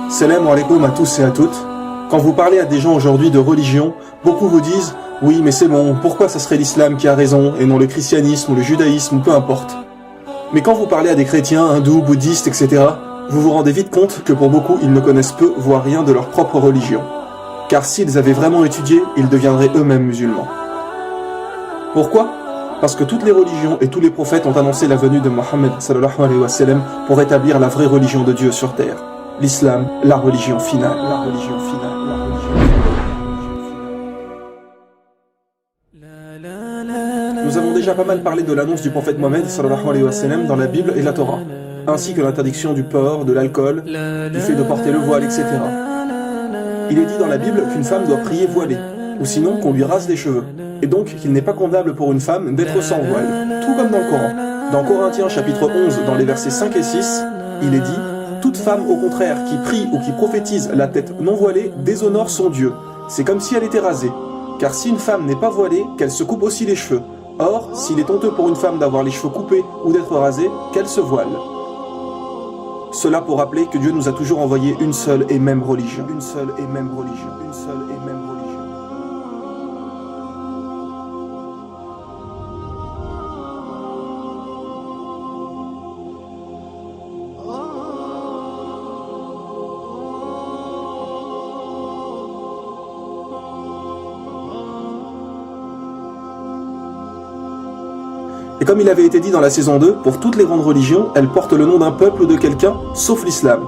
Salam alaikum à tous et à toutes. Quand vous parlez à des gens aujourd'hui de religion, beaucoup vous disent « Oui, mais c'est bon, pourquoi ça serait l'islam qui a raison et non le christianisme ou le judaïsme ou peu importe ?» Mais quand vous parlez à des chrétiens, hindous, bouddhistes, etc., vous vous rendez vite compte que pour beaucoup, ils ne connaissent peu, voire rien de leur propre religion. Car s'ils avaient vraiment étudié, ils deviendraient eux-mêmes musulmans. Pourquoi ? Parce que toutes les religions et tous les prophètes ont annoncé la venue de Mohammed sallallahu alayhi wa sallam pour établir la vraie religion de Dieu sur terre. L'islam, la religion finale. La religion finale. La religion finale. Nous avons déjà pas mal parlé de l'annonce du prophète Mohammed sallallahu alayhi wa sallam dans la Bible et la Torah, ainsi que l'interdiction du porc, de l'alcool, du fait de porter le voile, etc. Il est dit dans la Bible qu'une femme doit prier voilée, ou sinon qu'on lui rase les cheveux, et donc qu'il n'est pas condamnable pour une femme d'être sans voile, tout comme dans le Coran. Dans Corinthiens chapitre 11, dans les versets 5 et 6, il est dit « Toute femme au contraire qui prie ou qui prophétise la tête non voilée déshonore son Dieu, c'est comme si elle était rasée. Car si une femme n'est pas voilée, qu'elle se coupe aussi les cheveux. Or, s'il est honteux pour une femme d'avoir les cheveux coupés ou d'être rasée, qu'elle se voile. » Cela pour rappeler que Dieu nous a toujours envoyé une seule et même religion. Une seule et même religion. Une seule et même religion. Et comme il avait été dit dans la saison 2, pour toutes les grandes religions, elles portent le nom d'un peuple ou de quelqu'un, sauf l'islam.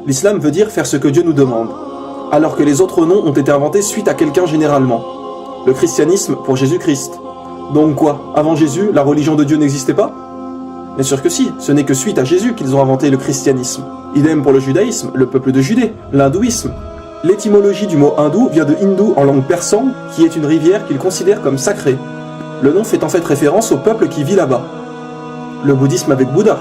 L'islam veut dire faire ce que Dieu nous demande, alors que les autres noms ont été inventés suite à quelqu'un généralement. Le christianisme pour Jésus-Christ. Donc quoi, avant Jésus, la religion de Dieu n'existait pas? Bien sûr que si, ce n'est que suite à Jésus qu'ils ont inventé le christianisme. Idem pour le judaïsme, le peuple de Judée, l'hindouisme. L'étymologie du mot hindou vient de hindou en langue persane, qui est une rivière qu'ils considèrent comme sacrée. Le nom fait en fait référence au peuple qui vit là-bas. Le bouddhisme avec Bouddha.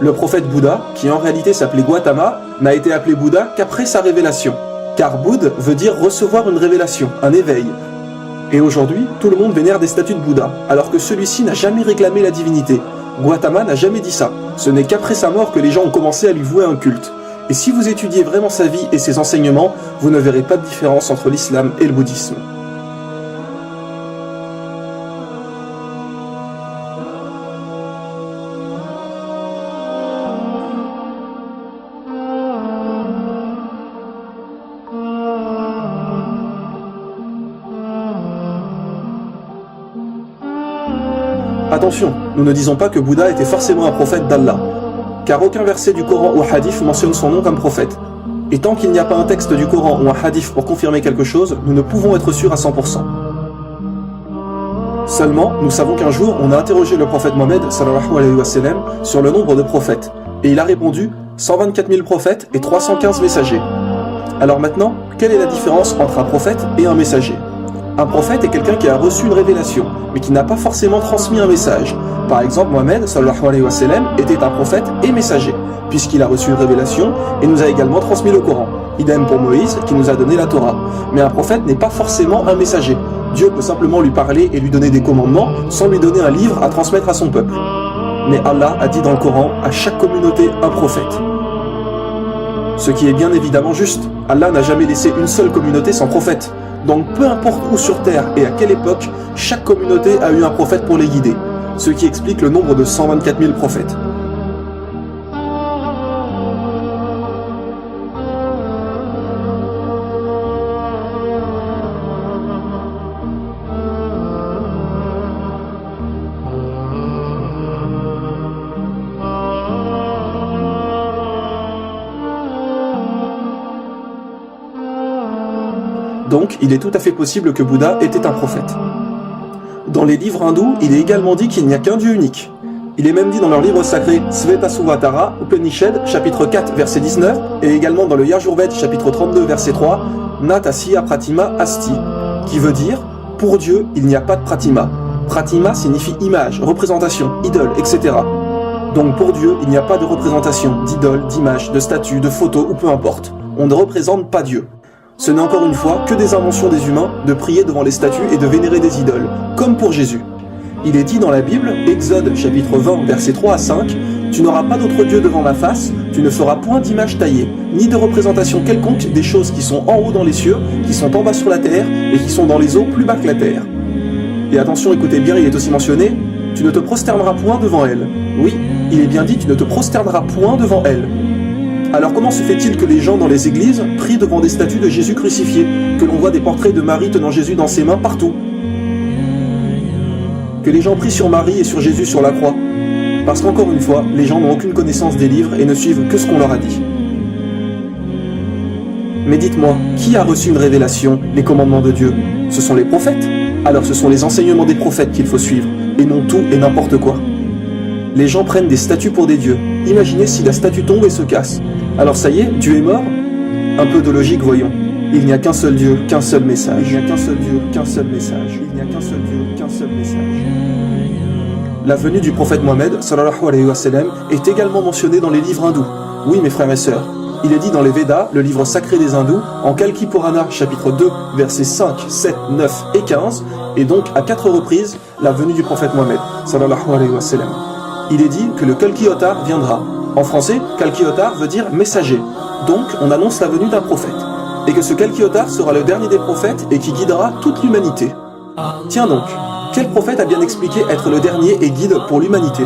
Le prophète Bouddha, qui en réalité s'appelait Gautama, n'a été appelé Bouddha qu'après sa révélation. Car Bouddha veut dire recevoir une révélation, un éveil. Et aujourd'hui, tout le monde vénère des statues de Bouddha, alors que celui-ci n'a jamais réclamé la divinité. Gautama n'a jamais dit ça. Ce n'est qu'après sa mort que les gens ont commencé à lui vouer un culte. Et si vous étudiez vraiment sa vie et ses enseignements, vous ne verrez pas de différence entre l'islam et le bouddhisme. Attention, nous ne disons pas que Bouddha était forcément un prophète d'Allah, car aucun verset du Coran ou hadith mentionne son nom comme prophète. Et tant qu'il n'y a pas un texte du Coran ou un hadith pour confirmer quelque chose, nous ne pouvons être sûrs à 100%. Seulement, nous savons qu'un jour, on a interrogé le prophète Mohammed sallallahu alayhi wa sallam sur le nombre de prophètes, et il a répondu 124 000 prophètes et 315 messagers. Alors maintenant, quelle est la différence entre un prophète et un messager? Un prophète est quelqu'un qui a reçu une révélation, mais qui n'a pas forcément transmis un message. Par exemple, Mohammed sallallahu alayhi wa sallam était un prophète et messager, puisqu'il a reçu une révélation et nous a également transmis le Coran. Idem pour Moïse, qui nous a donné la Torah. Mais un prophète n'est pas forcément un messager. Dieu peut simplement lui parler et lui donner des commandements, sans lui donner un livre à transmettre à son peuple. Mais Allah a dit dans le Coran, à chaque communauté un prophète. Ce qui est bien évidemment juste. Allah n'a jamais laissé une seule communauté sans prophète. Donc peu importe où sur terre et à quelle époque, chaque communauté a eu un prophète pour les guider. Ce qui explique le nombre de 124 000 prophètes. Donc, il est tout à fait possible que Bouddha était un prophète. Dans les livres hindous, il est également dit qu'il n'y a qu'un Dieu unique. Il est même dit dans leur livre sacré Svetasvatara, Upanishad, chapitre 4, verset 19, et également dans le Yajurved, chapitre 32, verset 3, Natasya Pratima Asti, qui veut dire « Pour Dieu, il n'y a pas de Pratima ». Pratima signifie image, représentation, idole, etc. Donc pour Dieu, il n'y a pas de représentation, d'idole, d'image, de statue, de photo ou peu importe. On ne représente pas Dieu. Ce n'est encore une fois que des inventions des humains de prier devant les statues et de vénérer des idoles, comme pour Jésus. Il est dit dans la Bible, Exode chapitre 20, versets 3 à 5, « Tu n'auras pas d'autre Dieu devant ma face, tu ne feras point d'image taillée, ni de représentation quelconque des choses qui sont en haut dans les cieux, qui sont en bas sur la terre, et qui sont dans les eaux plus bas que la terre. » Et attention, écoutez bien, il est aussi mentionné, « Tu ne te prosterneras point devant elle. » Oui, il est bien dit, tu ne te prosterneras point devant elle. Alors comment se fait-il que les gens dans les églises prient devant des statues de Jésus crucifié, que l'on voit des portraits de Marie tenant Jésus dans ses mains partout? Que les gens prient sur Marie et sur Jésus sur la croix? Parce qu'encore une fois, les gens n'ont aucune connaissance des livres et ne suivent que ce qu'on leur a dit. Mais dites-moi, qui a reçu une révélation, les commandements de Dieu? Ce sont les prophètes. Alors ce sont les enseignements des prophètes qu'il faut suivre, et non tout et n'importe quoi. Les gens prennent des statues pour des dieux. Imaginez si la statue tombe et se casse. Alors ça y est, Dieu est mort? Un peu de logique, voyons. Il n'y a qu'un seul Dieu, qu'un seul message. Il n'y a qu'un seul Dieu, qu'un seul message. Il n'y a qu'un seul Dieu, qu'un seul message. La venue du prophète Mohammed, sallallahu alayhi wa sallam, est également mentionnée dans les livres hindous. Oui, mes frères et sœurs. Il est dit dans les Védas, le livre sacré des hindous, en Kalki Purana, chapitre 2, versets 5, 7, 9 et 15, et donc à 4 reprises, la venue du prophète Mohammed, sallallahu alayhi wa sallam. Il est dit que le Kalki Avatar viendra. En français, Kalki Avatar veut dire messager. Donc, on annonce la venue d'un prophète. Et que ce Kalki Avatar sera le dernier des prophètes et qui guidera toute l'humanité. Tiens donc, quel prophète a bien expliqué être le dernier et guide pour l'humanité?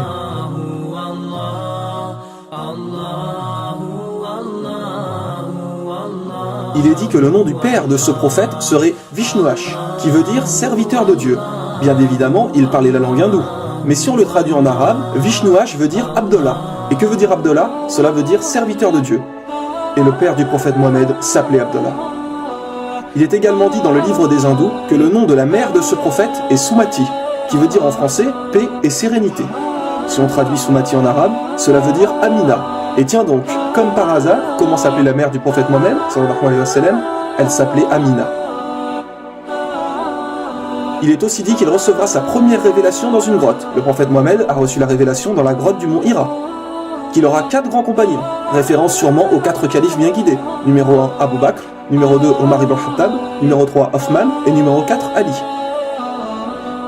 Il est dit que le nom du père de ce prophète serait Vishnuash, qui veut dire serviteur de Dieu. Bien évidemment, il parlait la langue hindoue. Mais si on le traduit en arabe, Vishnuash veut dire Abdallah. Et que veut dire Abdallah? Cela veut dire serviteur de Dieu. Et le père du prophète Mohammed s'appelait Abdallah. Il est également dit dans le livre des hindous que le nom de la mère de ce prophète est Sumati, qui veut dire en français paix et sérénité. Si on traduit Sumati en arabe, cela veut dire Amina. Et tiens donc, comme par hasard, comment s'appelait la mère du prophète Mohammed, sallallahu alayhi wa sallam? Elle s'appelait Amina. Il est aussi dit qu'il recevra sa première révélation dans une grotte. Le prophète Mohammed a reçu la révélation dans la grotte du mont Hira. Qu'il aura 4 grands compagnons, référence sûrement aux 4 califes bien guidés. Numéro 1, Abu Bakr, numéro 2, Omar ibn Khattab, numéro 3, Othman, et numéro 4, Ali.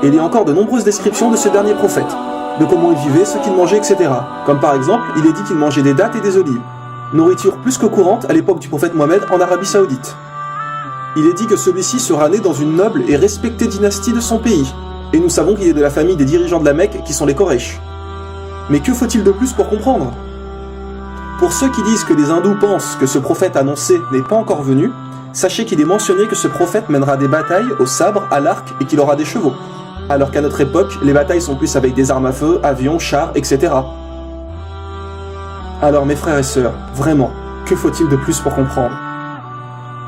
Et il y a encore de nombreuses descriptions de ce dernier prophète, de comment il vivait, ce qu'il mangeait, etc. Comme par exemple, il est dit qu'il mangeait des dattes et des olives, nourriture plus que courante à l'époque du prophète Mohammed en Arabie Saoudite. Il est dit que celui-ci sera né dans une noble et respectée dynastie de son pays, et nous savons qu'il est de la famille des dirigeants de la Mecque qui sont les Quraysh. Mais que faut-il de plus pour comprendre? Pour ceux qui disent que les hindous pensent que ce prophète annoncé n'est pas encore venu, sachez qu'il est mentionné que ce prophète mènera des batailles au sabre, à l'arc et qu'il aura des chevaux. alors qu'à notre époque, les batailles sont plus avec des armes à feu, avions, chars, etc. Alors mes frères et sœurs, vraiment, que faut-il de plus pour comprendre?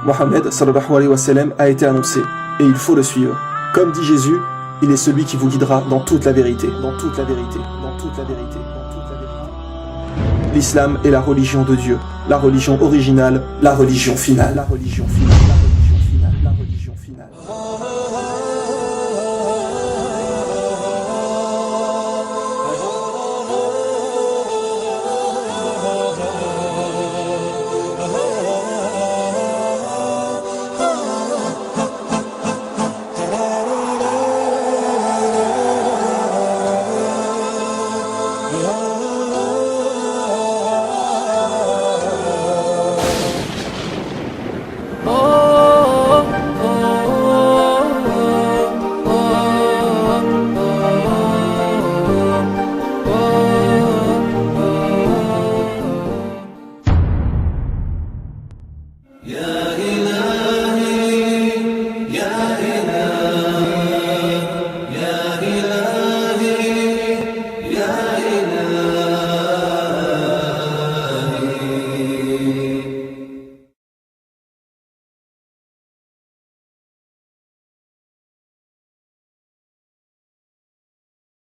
Mohammed sallallahu alayhi wa sallam a été annoncé, et il faut le suivre. Comme dit Jésus, il est celui qui vous guidera dans toute la vérité, dans toute la vérité, dans toute la vérité, dans toute la vérité. L'islam est la religion de Dieu, la religion originale, la religion finale, la religion finale.